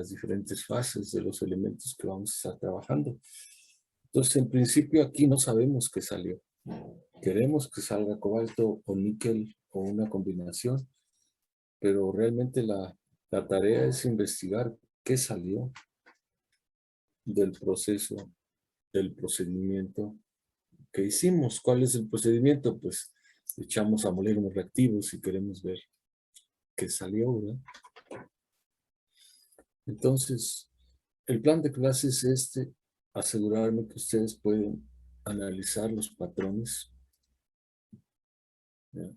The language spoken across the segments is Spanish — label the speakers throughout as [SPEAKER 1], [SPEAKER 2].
[SPEAKER 1] las diferentes fases de los elementos que vamos a estar trabajando. Entonces, en principio aquí no sabemos qué salió. Queremos que salga cobalto o níquel o una combinación, pero realmente la tarea es investigar qué salió del proceso, del procedimiento que hicimos. ¿Cuál es el procedimiento? Pues echamos a moler unos reactivos y queremos ver qué salió, ¿verdad? Entonces, el plan de clases es asegurarme que ustedes pueden analizar los patrones, ¿ya?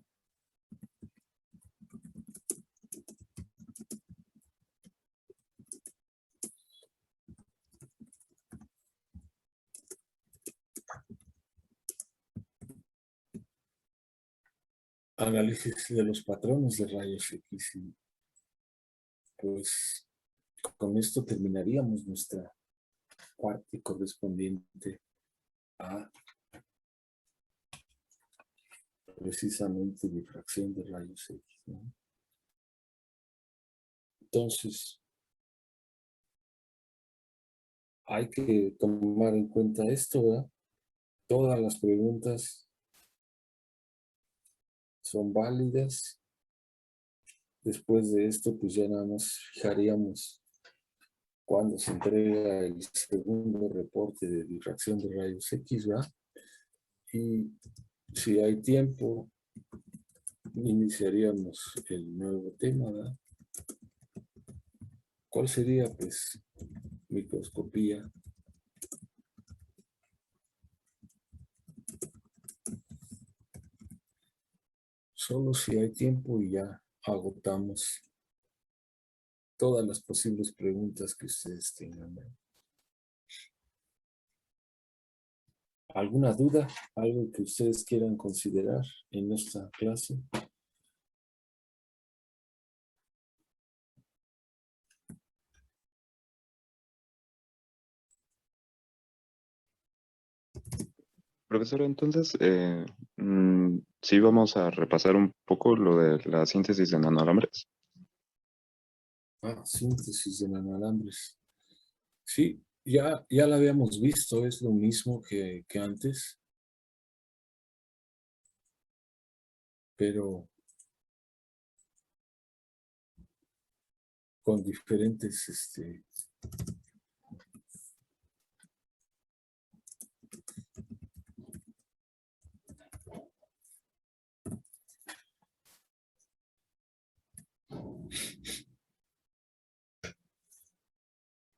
[SPEAKER 1] Análisis de los patrones de rayos X. Y pues con esto terminaríamos nuestra parte correspondiente a precisamente difracción de rayos X, ¿no? Entonces, hay que tomar en cuenta esto, ¿verdad? Todas las preguntas son válidas. Después de esto, pues ya nada más fijaríamos cuando se entrega el segundo reporte de difracción de rayos X, ¿verdad? Y si hay tiempo, iniciaríamos el nuevo tema, ¿verdad? ¿Cuál sería? Pues microscopía. Solo si hay tiempo y ya agotamos todas las posibles preguntas que ustedes tengan, ¿verdad? ¿Alguna duda? ¿Algo que ustedes quieran considerar en esta clase?
[SPEAKER 2] Profesor, entonces, sí vamos a repasar un poco lo de la síntesis de nanoalambres.
[SPEAKER 1] Síntesis de nanoalambres. Sí, ya la habíamos visto, es lo mismo que antes, pero con diferentes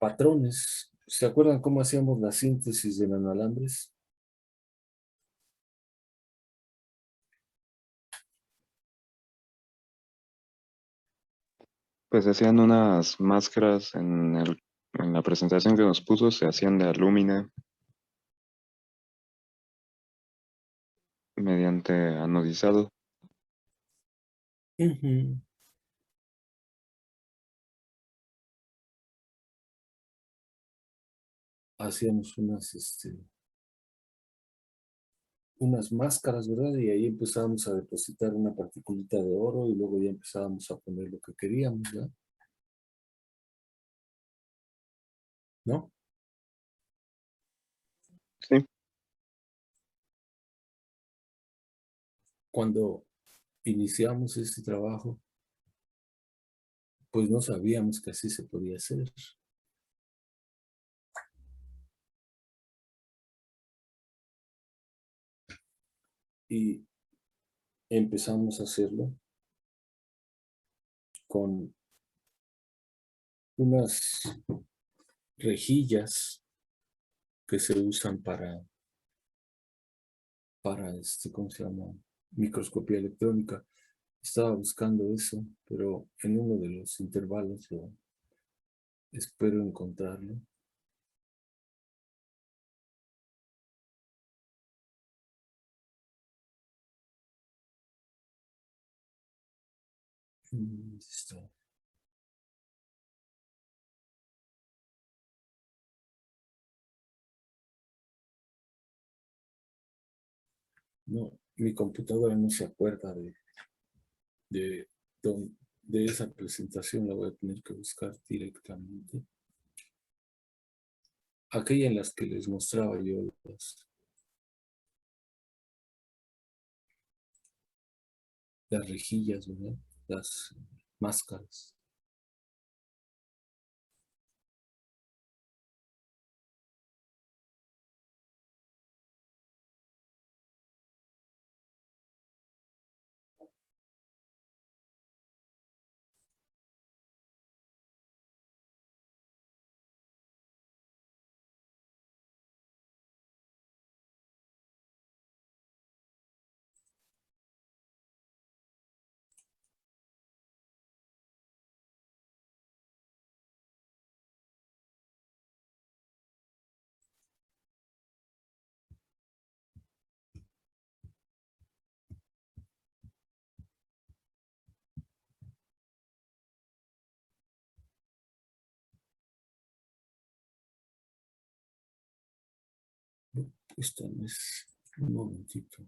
[SPEAKER 1] patrones. ¿Se acuerdan cómo hacíamos la síntesis de nanoalambres?
[SPEAKER 2] Pues hacían unas máscaras en la presentación que nos puso, se hacían de alúmina mediante anodizado.
[SPEAKER 1] Ujú. Hacíamos unas máscaras, ¿verdad? Y ahí empezábamos a depositar una particulita de oro y luego ya empezábamos a poner lo que queríamos, ¿verdad? ¿No?
[SPEAKER 2] Sí,
[SPEAKER 1] Cuando iniciamos este trabajo, pues no sabíamos que así se podía hacer. Y empezamos a hacerlo con unas rejillas que se usan para ¿cómo se llama? Microscopía electrónica. Estaba buscando eso, pero en uno de los intervalos espero encontrarlo. ¿Dónde está? No, mi computadora no se acuerda de de esa presentación la voy a tener que buscar directamente. Aquella en las que les mostraba yo las rejillas, ¿verdad? Las máscaras. Esta no es, un momentito.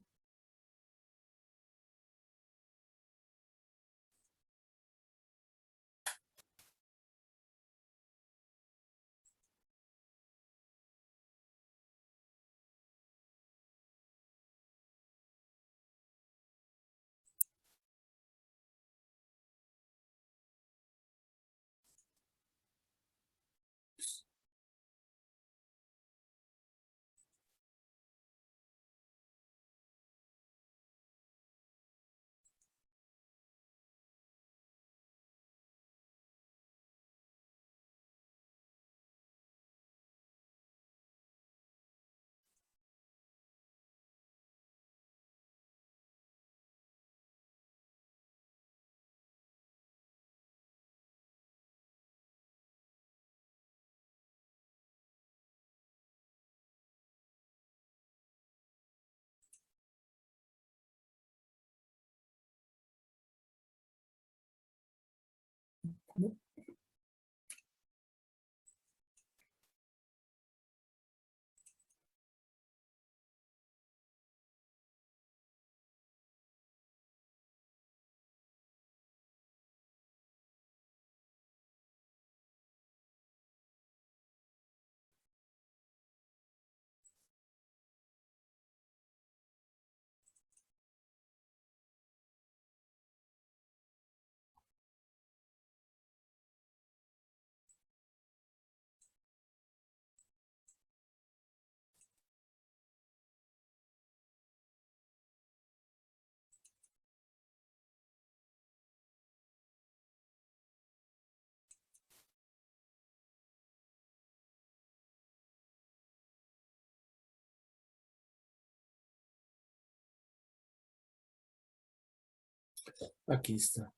[SPEAKER 1] Aquí está.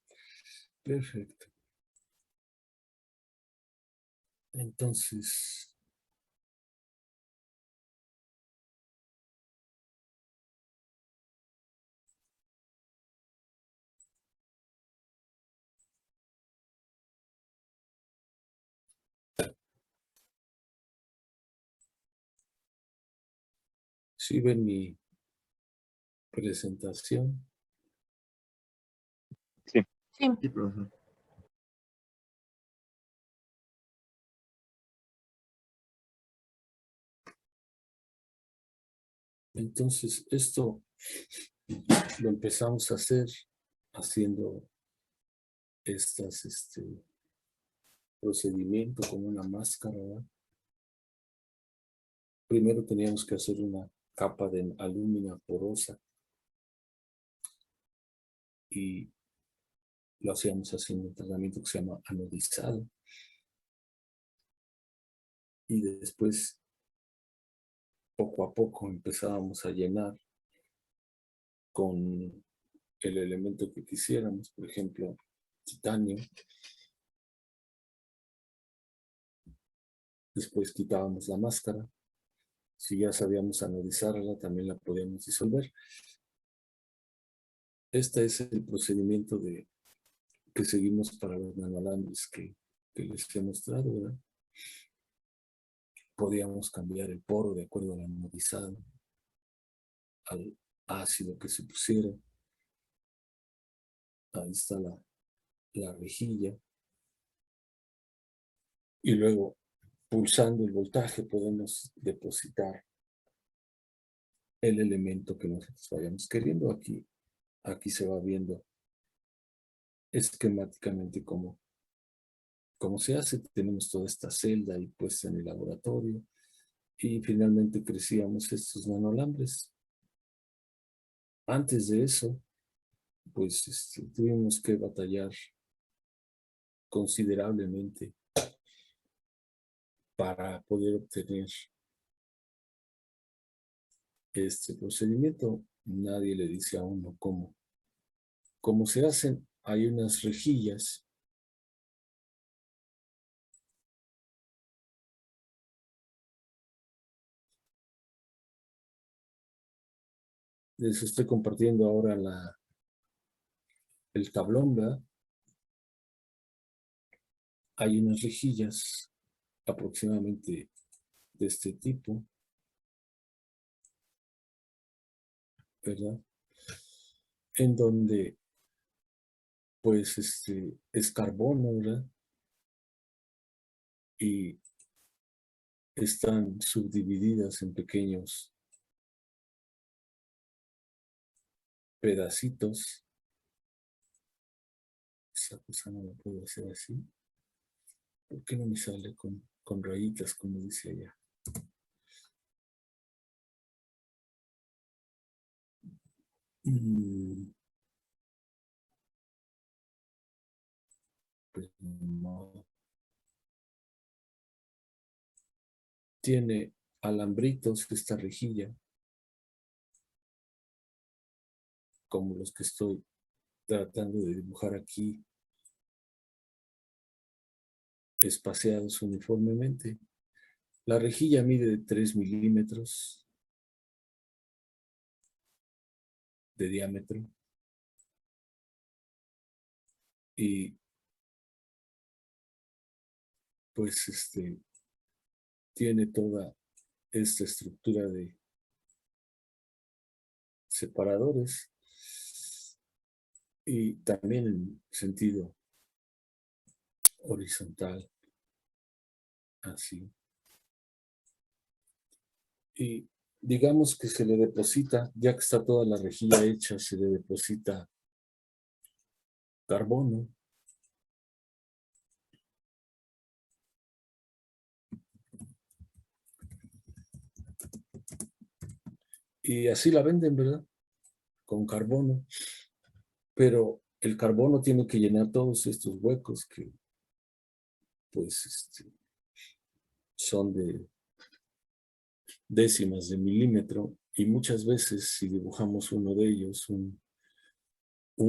[SPEAKER 1] Perfecto. Entonces, si ven mi presentación.
[SPEAKER 2] Sí.
[SPEAKER 3] Sí.
[SPEAKER 4] Sí, profesor.
[SPEAKER 1] Entonces, esto lo empezamos a hacer haciendo procedimiento con una máscara, ¿verdad? Primero teníamos que hacer una capa de alúmina porosa y lo hacíamos haciendo un tratamiento que se llama anodizado. Y después, poco a poco, empezábamos a llenar con el elemento que quisiéramos, por ejemplo, titanio. Después quitábamos la máscara. Si ya sabíamos anodizarla, también la podíamos disolver. Este es el procedimiento que seguimos para los nanoalambres que les he mostrado, ¿verdad? Podíamos cambiar el poro de acuerdo al anodizado, al ácido que se pusiera. Ahí está la rejilla, y luego pulsando el voltaje podemos depositar el elemento que nosotros vayamos queriendo. Aquí se va viendo esquemáticamente cómo se hace. Tenemos toda esta celda ahí puesta en el laboratorio y finalmente crecíamos estos nanolambres. Antes de eso, pues tuvimos que batallar considerablemente para poder obtener este procedimiento. Nadie le dice a uno cómo se hacen. Hay unas rejillas les estoy compartiendo ahora el tablón, ¿verdad? Hay unas rejillas aproximadamente de este tipo, ¿verdad? En donde, pues, es carbono, ¿verdad? Y están subdivididas en pequeños pedacitos. Esa cosa no la puedo hacer así. ¿Por qué no me sale con rayitas, como dice allá? Pues no. Tiene alambritos esta rejilla, como los que estoy tratando de dibujar aquí, espaciados uniformemente. La rejilla mide 3 milímetros de diámetro y pues tiene toda esta estructura de separadores y también en sentido horizontal, así. Y digamos que se le deposita, ya que está toda la rejilla hecha, se le deposita carbono. Y así la venden, ¿verdad? Con carbono. Pero el carbono tiene que llenar todos estos huecos que, pues, son de décimas de milímetro. Y muchas veces, si dibujamos uno de ellos, un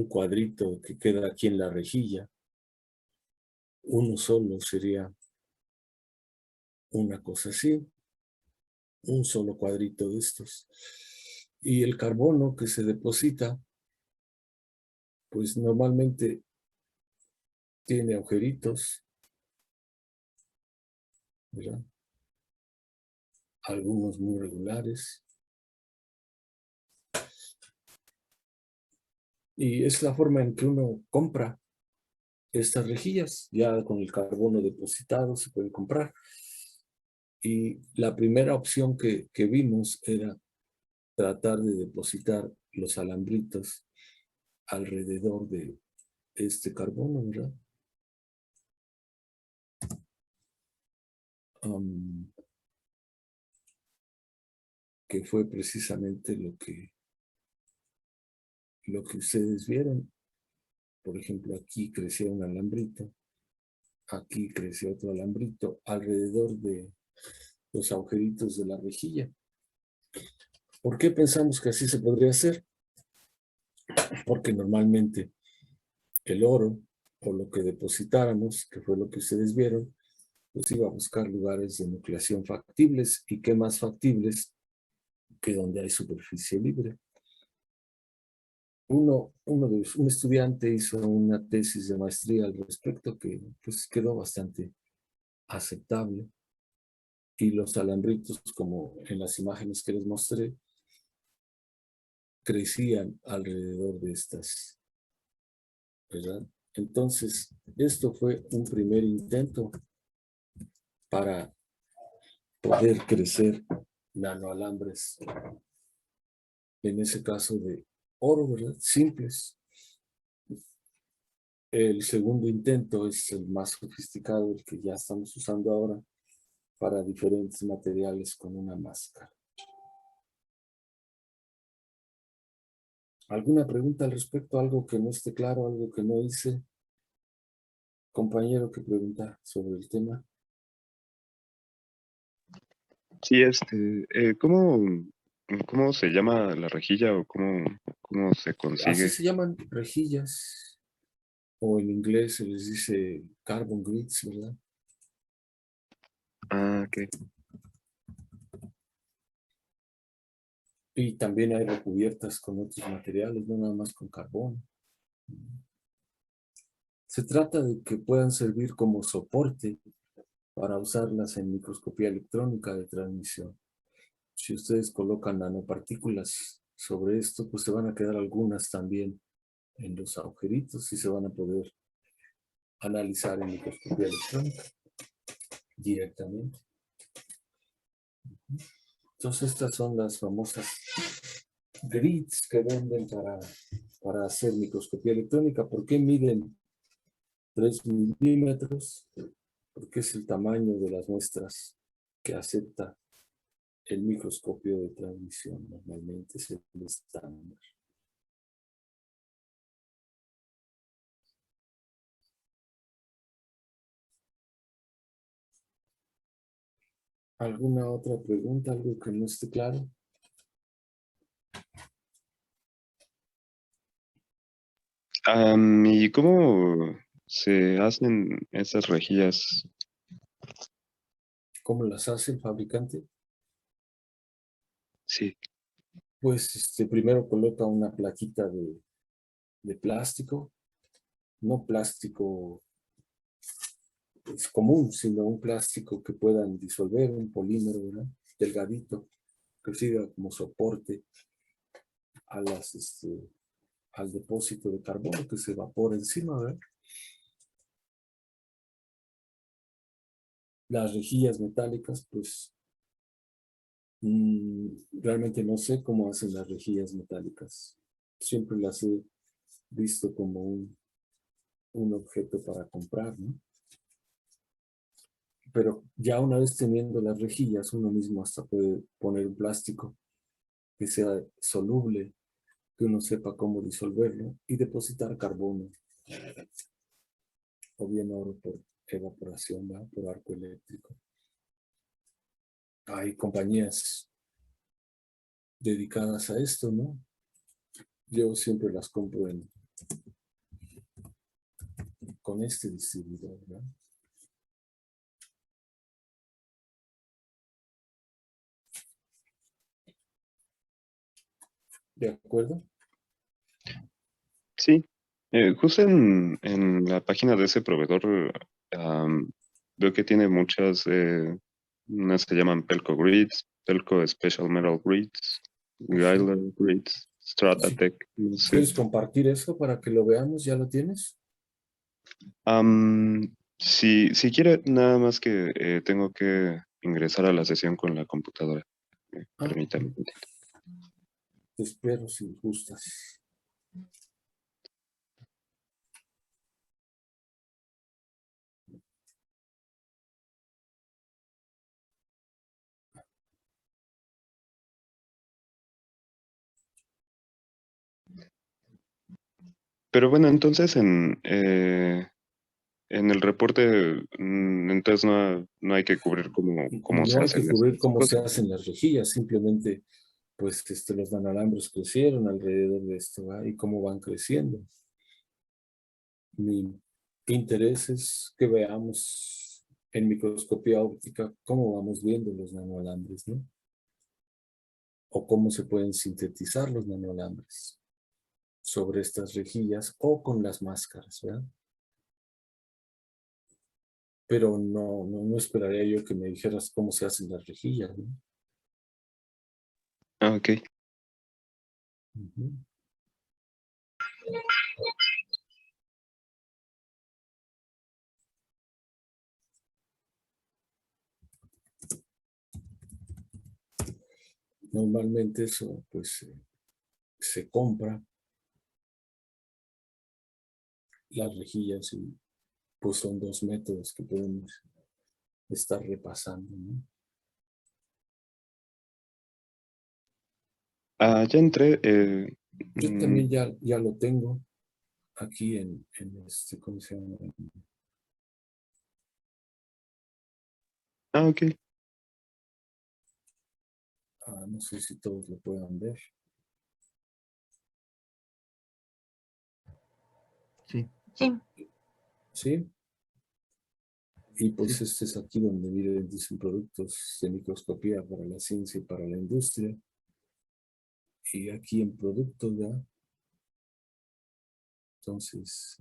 [SPEAKER 1] cuadrito que queda aquí en la rejilla, uno solo sería una cosa así, un solo cuadrito de estos. Y el carbono que se deposita, pues normalmente tiene agujeritos, ¿verdad? Algunos muy regulares. Y es la forma en que uno compra estas rejillas. Ya con el carbono depositado se puede comprar. Y la primera opción que vimos era tratar de depositar los alambritos alrededor de este carbono, ¿verdad? Que fue precisamente lo que ustedes vieron. Por ejemplo, aquí creció un alambrito, aquí creció otro alambrito alrededor de los agujeritos de la rejilla. ¿Por qué pensamos que así se podría hacer? Porque normalmente el oro o lo que depositáramos, que fue lo que ustedes vieron, pues iba a buscar lugares de nucleación factibles, y qué más factibles que donde hay superficie libre. Un estudiante hizo una tesis de maestría al respecto que pues quedó bastante aceptable, y los alambritos, como en las imágenes que les mostré, crecían alrededor de estas, ¿verdad? Entonces, esto fue un primer intento para poder crecer nanoalambres, en ese caso de oro, ¿verdad? Simples. El segundo intento es el más sofisticado, el que ya estamos usando ahora para diferentes materiales con una máscara. ¿Alguna pregunta al respecto? ¿Algo que no esté claro? ¿Algo que no hice? Compañero que pregunta sobre el tema.
[SPEAKER 2] Sí, ¿cómo se llama la rejilla o cómo se
[SPEAKER 1] Así
[SPEAKER 2] consigue?
[SPEAKER 1] se llaman rejillas, o en inglés se les dice carbon grids, ¿verdad?
[SPEAKER 2] Ah, ok.
[SPEAKER 1] Y también hay recubiertas con otros materiales, no nada más con carbón. Se trata de que puedan servir como soporte para usarlas en microscopía electrónica de transmisión. Si ustedes colocan nanopartículas sobre esto, pues se van a quedar algunas también en los agujeritos y se van a poder analizar en microscopía electrónica directamente. Entonces estas son las famosas grids que venden para hacer microscopía electrónica. ¿Por qué miden 3 milímetros? Porque es el tamaño de las muestras que acepta el microscopio de transmisión. Normalmente es el estándar. ¿Alguna otra pregunta? ¿Algo que no esté claro?
[SPEAKER 2] ¿Y cómo se hacen esas rejillas?
[SPEAKER 1] ¿Cómo las hace el fabricante?
[SPEAKER 2] Sí.
[SPEAKER 1] Pues primero coloca una plaquita de plástico, no plástico es común, sino un plástico que puedan disolver, un polímero, ¿verdad? Delgadito, que sirva como soporte a al depósito de carbono que se evapora encima, ¿verdad? Las rejillas metálicas, pues realmente no sé cómo hacen las rejillas metálicas. Siempre las he visto como un objeto para comprar, ¿no? Pero ya una vez teniendo las rejillas, uno mismo hasta puede poner un plástico que sea soluble, que uno sepa cómo disolverlo y depositar carbono o bien oro por evaporación, ¿verdad? Por arco eléctrico. Hay compañías dedicadas a esto, ¿no? Yo siempre las compro con este distribuidor, ¿verdad? ¿De acuerdo?
[SPEAKER 2] Sí, justo en la página de ese proveedor am, veo que tiene muchas, unas se llaman Pelco Grids, Pelco Special Metal Grids,
[SPEAKER 1] Sí.
[SPEAKER 2] Guiler Grids,
[SPEAKER 1] Si
[SPEAKER 2] Stratatec, no sé.
[SPEAKER 1] quieres compartir eso para que lo veamos, ¿ya lo tienes?
[SPEAKER 2] Si quiere, nada más que tengo que ingresar a la sesión con la computadora.
[SPEAKER 1] Ah,
[SPEAKER 2] Permítame.
[SPEAKER 1] te espero si gustas.
[SPEAKER 2] Pero bueno, entonces en el reporte, entonces no hay que cubrir cómo
[SPEAKER 1] No
[SPEAKER 2] se
[SPEAKER 1] hay que
[SPEAKER 2] hacen
[SPEAKER 1] cubrir
[SPEAKER 2] esas
[SPEAKER 1] cómo se
[SPEAKER 2] cosas.
[SPEAKER 1] hacen las rejillas, simplemente pues los nanalambres crecieron alrededor de esto, ¿verdad? Y cómo van creciendo. Mi interés es que veamos en microscopía óptica cómo vamos viendo los nanoalambres, ¿no? O cómo se pueden sintetizar los nanoalambres sobre estas rejillas o con las máscaras, ¿verdad? Pero no esperaría yo que me dijeras cómo se hacen las rejillas, ¿no?
[SPEAKER 2] Ah, ok.
[SPEAKER 1] Ujú. Normalmente eso pues se compra las rejillas y pues son dos métodos que podemos estar repasando, ¿no?
[SPEAKER 2] Ya entré.
[SPEAKER 1] Yo
[SPEAKER 2] Mm,
[SPEAKER 1] también ya lo tengo aquí en este, ¿cómo se llama?
[SPEAKER 2] ok.
[SPEAKER 1] No sé si todos lo puedan ver.
[SPEAKER 3] Sí,
[SPEAKER 4] Sí,
[SPEAKER 1] ¿Sí? Y pues
[SPEAKER 3] sí.
[SPEAKER 1] este es aquí donde miren, dicen productos de microscopía para la ciencia y para la industria. Y aquí en productos, ¿ya? Entonces,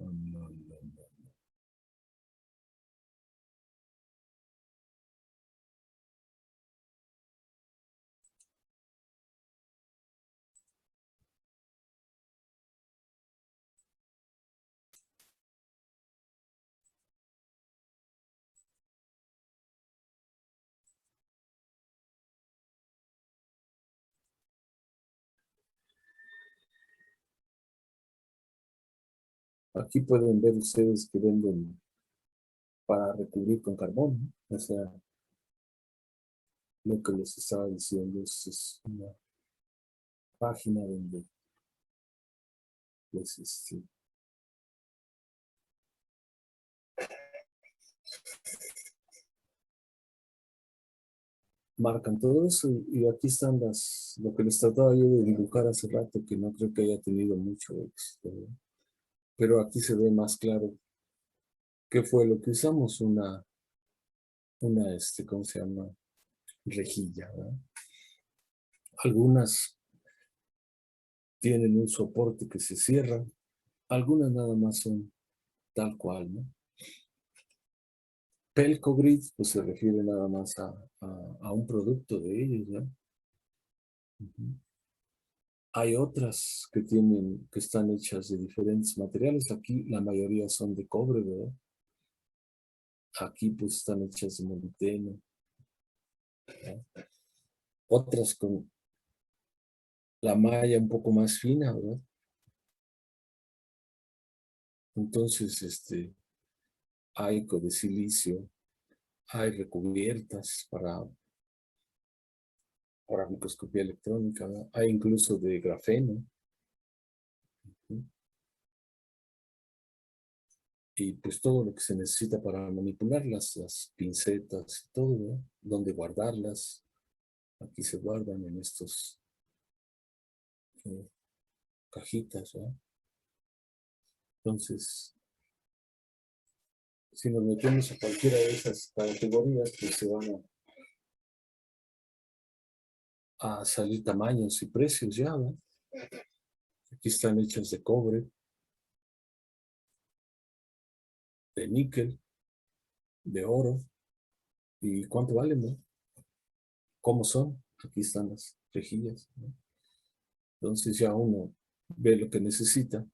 [SPEAKER 1] aquí pueden ver ustedes que venden para recubrir con carbón, ¿no? O sea, lo que les estaba diciendo es una página donde pues, marcan todo eso y aquí están lo que les trataba yo de dibujar hace rato, que no creo que haya tenido mucho éxito, ¿no? Pero aquí se ve más claro qué fue lo que usamos, ¿cómo se llama? Rejilla, ¿verdad? Algunas tienen un soporte que se cierra, algunas nada más son tal cual, ¿no? Pelco Grid, pues se refiere nada más a un producto de ellos, ¿no? Ujú. Hay otras que están hechas de diferentes materiales. Aquí la mayoría son de cobre, ¿verdad? Aquí pues están hechas de molibdeno, ¿verdad? Otras con la malla un poco más fina, ¿verdad? Entonces, hay de silicio, hay recubiertas para microscopía electrónica, ¿verdad? Hay incluso de grafeno, ¿sí? Y pues todo lo que se necesita para manipular las pincetas y todo, ¿verdad? Donde guardarlas. Aquí se guardan en estos eh, cajitas, ¿verdad? Entonces, si nos metemos a cualquiera de esas categorías, pues se van a salir tamaños y precios ya, ¿verdad? Aquí están hechas de cobre, de níquel, de oro. ¿Y cuánto valen, no? ¿Cómo son? Aquí están las rejillas, ¿no? Entonces ya uno ve lo que necesita,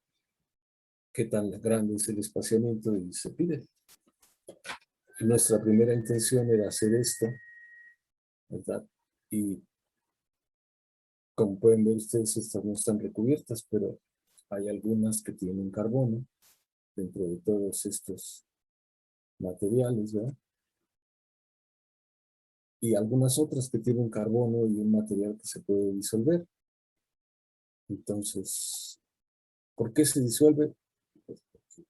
[SPEAKER 1] qué tan grande es el espaciamiento y se pide. Nuestra primera intención era hacer esto, ¿verdad? Y como pueden ver ustedes, estas no están recubiertas, pero hay algunas que tienen carbono dentro de todos estos materiales, ¿verdad? Y algunas otras que tienen carbono y un material que se puede disolver. Entonces, ¿por qué se disuelve? Pues porque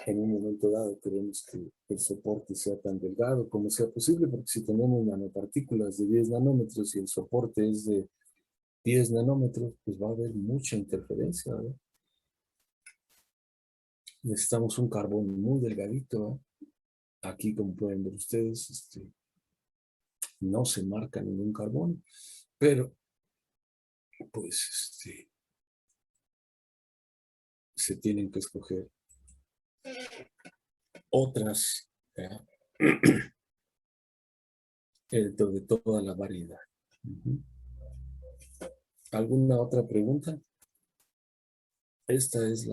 [SPEAKER 1] en un momento dado queremos que el soporte sea tan delgado como sea posible, porque si tenemos nanopartículas de 10 nanómetros y el soporte es de 10 nanómetros, pues va a haber mucha interferencia, ¿verdad? Necesitamos un carbono muy delgadito, ¿verdad? Aquí, como pueden ver ustedes, no se marca ningún carbono, pero pues se tienen que escoger otras de toda la variedad. ¿Alguna otra pregunta? Esta es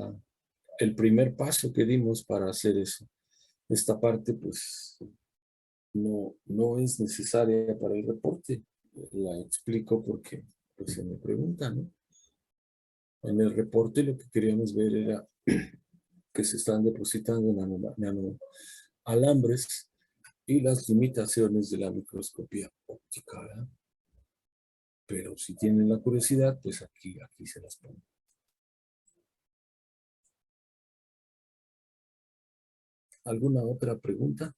[SPEAKER 1] el primer paso que dimos para hacer eso. Esta parte, pues, no es necesaria para el reporte. la explico porque pues, se me pregunta, ¿no? En el reporte lo que queríamos ver era que se están depositando nanoalambres y las limitaciones de la microscopía óptica, ¿verdad? Pero si tienen la curiosidad, pues aquí se las pongo. ¿Alguna otra pregunta?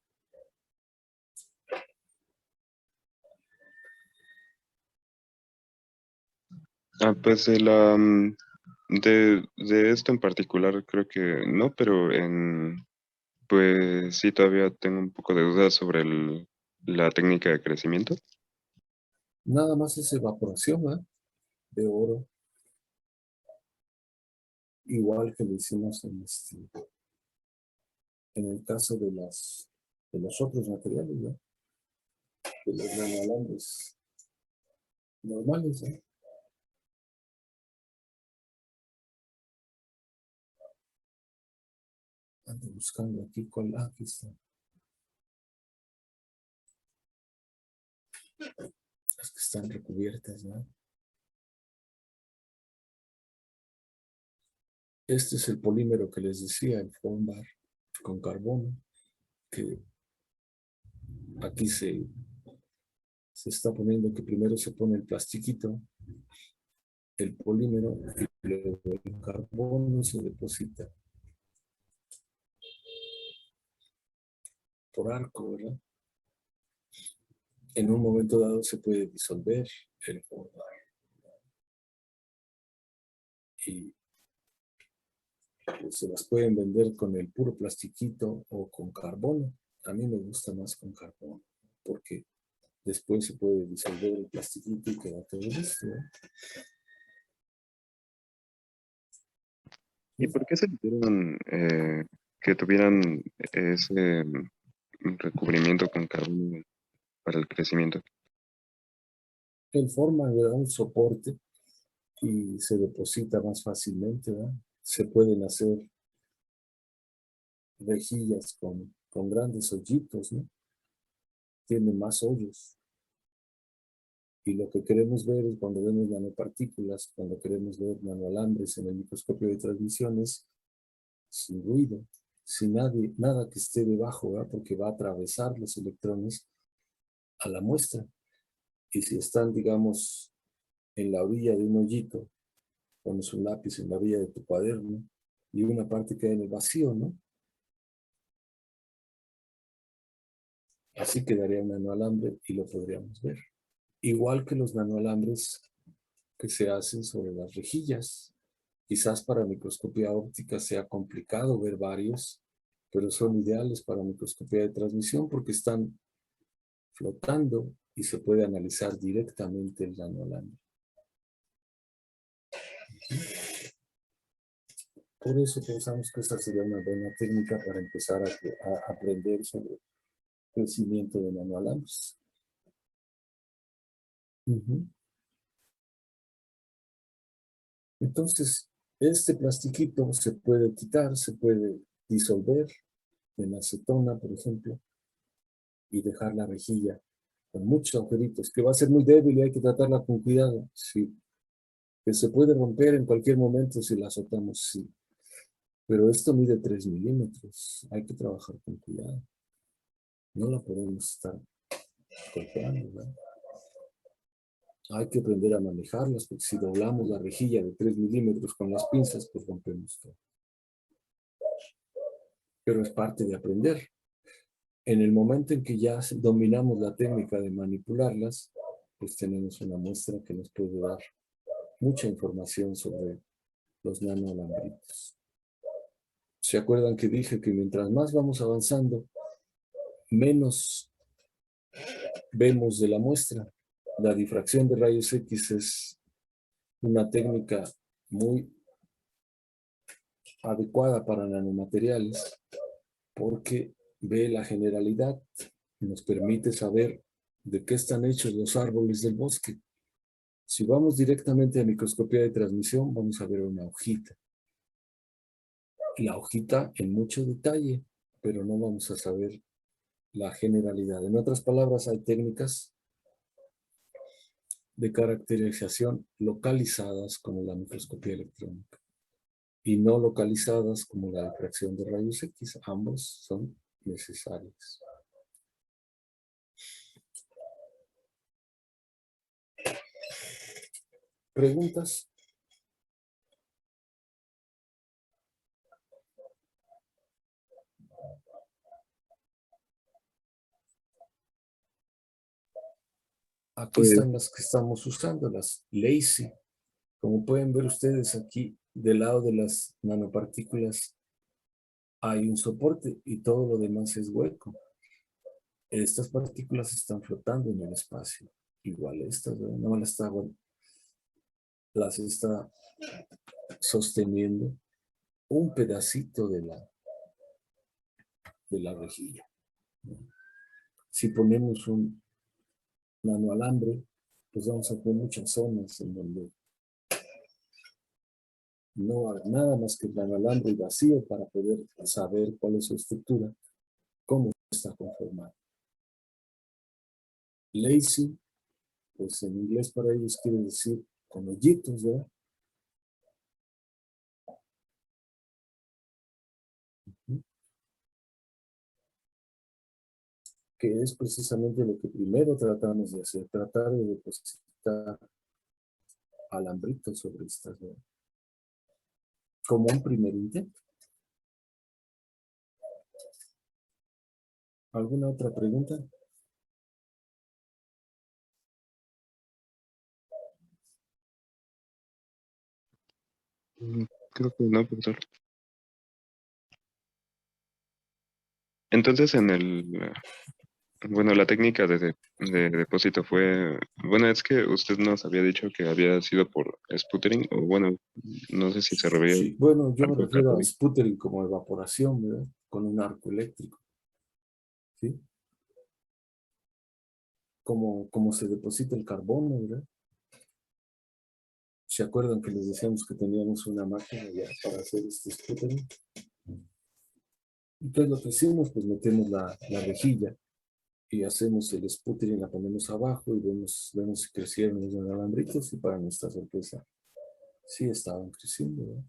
[SPEAKER 2] Pues de esto en particular creo que no, pero pues sí todavía tengo un poco de dudas sobre la técnica de crecimiento.
[SPEAKER 1] Nada más es evaporación, ¿verdad? De oro, igual que lo hicimos en el caso de los otros materiales, ¿no? De los nanoalambres normales, ¿no? Ando buscando aquí aquí está. Las que están recubiertas, ¿no? Este es el polímero que les decía, el FOAMBAR con carbono, que aquí se está poniendo que primero se pone el plastiquito, el polímero, y luego el carbono se deposita por arco, ¿verdad? En un momento dado se puede disolver el FOAMBAR y pues, se las pueden vender con el puro plastiquito o con carbono. A mí me gusta más con carbono, porque después se puede disolver el plastiquito y queda todo listo, ¿eh?
[SPEAKER 2] ¿Y por qué se eligieron que tuvieran ese recubrimiento con carbono para el crecimiento?
[SPEAKER 1] En forma de un soporte y se deposita más fácilmente, ¿verdad? Se pueden hacer rejillas con grandes hoyitos, ¿no? Tienen más hoyos. Y lo que queremos ver es cuando vemos nanopartículas, cuando queremos ver nanoalambres en el microscopio de transmisiones, sin ruido, sin nada que esté debajo, ¿verdad? Porque va a atravesar los electrones a la muestra. Y si están, digamos, en la orilla de un hoyito, pones un lápiz en la orilla de tu cuaderno y una parte queda en el vacío, ¿no? Así quedaría un nanoalambre y lo podríamos ver. Igual que los nanoalambres que se hacen sobre las rejillas. Quizás para microscopía óptica sea complicado ver varios, pero son ideales para microscopía de transmisión porque están flotando y se puede analizar directamente el nanoalambre. Por eso pensamos que esta sería una buena técnica para empezar a aprender sobre crecimiento de nanoalambres. Entonces, este plastiquito se puede quitar, se puede disolver en acetona, por ejemplo, y dejar la rejilla con muchos agujeritos, que va a ser muy débil y hay que tratarla con cuidado. Sí, que se puede romper en cualquier momento si la azotamos, sí. Pero esto mide 3 milímetros. Hay que trabajar con cuidado. No la podemos estar golpeando, ¿no? Hay que aprender a manejarlas, porque si doblamos la rejilla de 3 milímetros con las pinzas, pues rompemos todo. Pero es parte de aprender. En el momento en que ya dominamos la técnica de manipularlas, pues tenemos una muestra que nos puede dar mucha información sobre los nanoalambritos. ¿Se acuerdan que dije que mientras más vamos avanzando, menos vemos de la muestra? La difracción de rayos X es una técnica muy adecuada para nanomateriales porque ve la generalidad y nos permite saber de qué están hechos los árboles del bosque. Si vamos directamente a microscopía de transmisión, vamos a ver una hojita. La hojita en mucho detalle, pero no vamos a saber la generalidad. En otras palabras, hay técnicas de caracterización localizadas como la microscopía electrónica y no localizadas como la difracción de rayos X. Ambos son necesarios. ¿Preguntas? Aquí
[SPEAKER 2] Pues,
[SPEAKER 1] están las que estamos usando, las LACY. Como pueden ver ustedes aquí, del lado de las nanopartículas hay un soporte y todo lo demás es hueco. Estas partículas están flotando en el espacio. Igual estas, ¿verdad? No las está sosteniendo un pedacito de la rejilla. Si ponemos un nanoalambre, pues vamos a tener muchas zonas en donde no hay nada más que el nanoalambre vacío para poder saber cuál es su estructura, cómo está conformada. Lazy, pues en inglés para ellos quiere decir con hoyitos, ¿verdad? Que es precisamente lo que primero tratamos de hacer, tratar de depositar alambritos sobre estas, ¿verdad? Como un primer intento. ¿Alguna otra pregunta?
[SPEAKER 2] creo que no, profesor. Entonces, bueno, la técnica de depósito fue, bueno, es que usted nos había dicho que había sido por sputtering, o bueno, no sé si se refería
[SPEAKER 1] Sí, bueno, yo me
[SPEAKER 2] algo
[SPEAKER 1] refiero a
[SPEAKER 2] carbónico.
[SPEAKER 1] sputtering como evaporación, ¿verdad? Con un arco eléctrico, ¿sí? Como se deposita el carbono, ¿verdad? ¿Se acuerdan que les decíamos que teníamos una máquina ya para hacer este sputtering? Entonces lo que hicimos, pues metemos la rejilla y hacemos el sputtering, la ponemos abajo y vemos si crecieron los alambritos y para nuestra sorpresa, sí estaban creciendo, ¿verdad?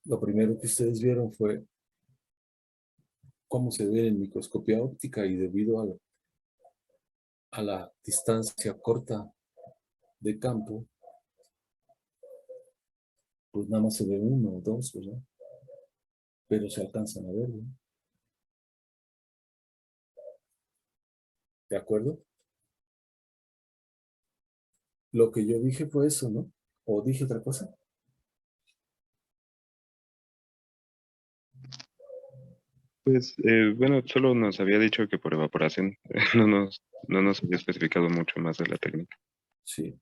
[SPEAKER 1] Lo primero que ustedes vieron fue cómo se ve en microscopía óptica y debido a la distancia corta de campo, pues nada más se ve uno o dos, ¿verdad? Pero se alcanzan a ver, ¿no? ¿De acuerdo? Lo que yo dije fue eso, ¿no? ¿O dije otra cosa?
[SPEAKER 2] Pues, bueno, solo nos había dicho que por evaporación, no nos había especificado mucho más de la técnica.
[SPEAKER 1] Sí.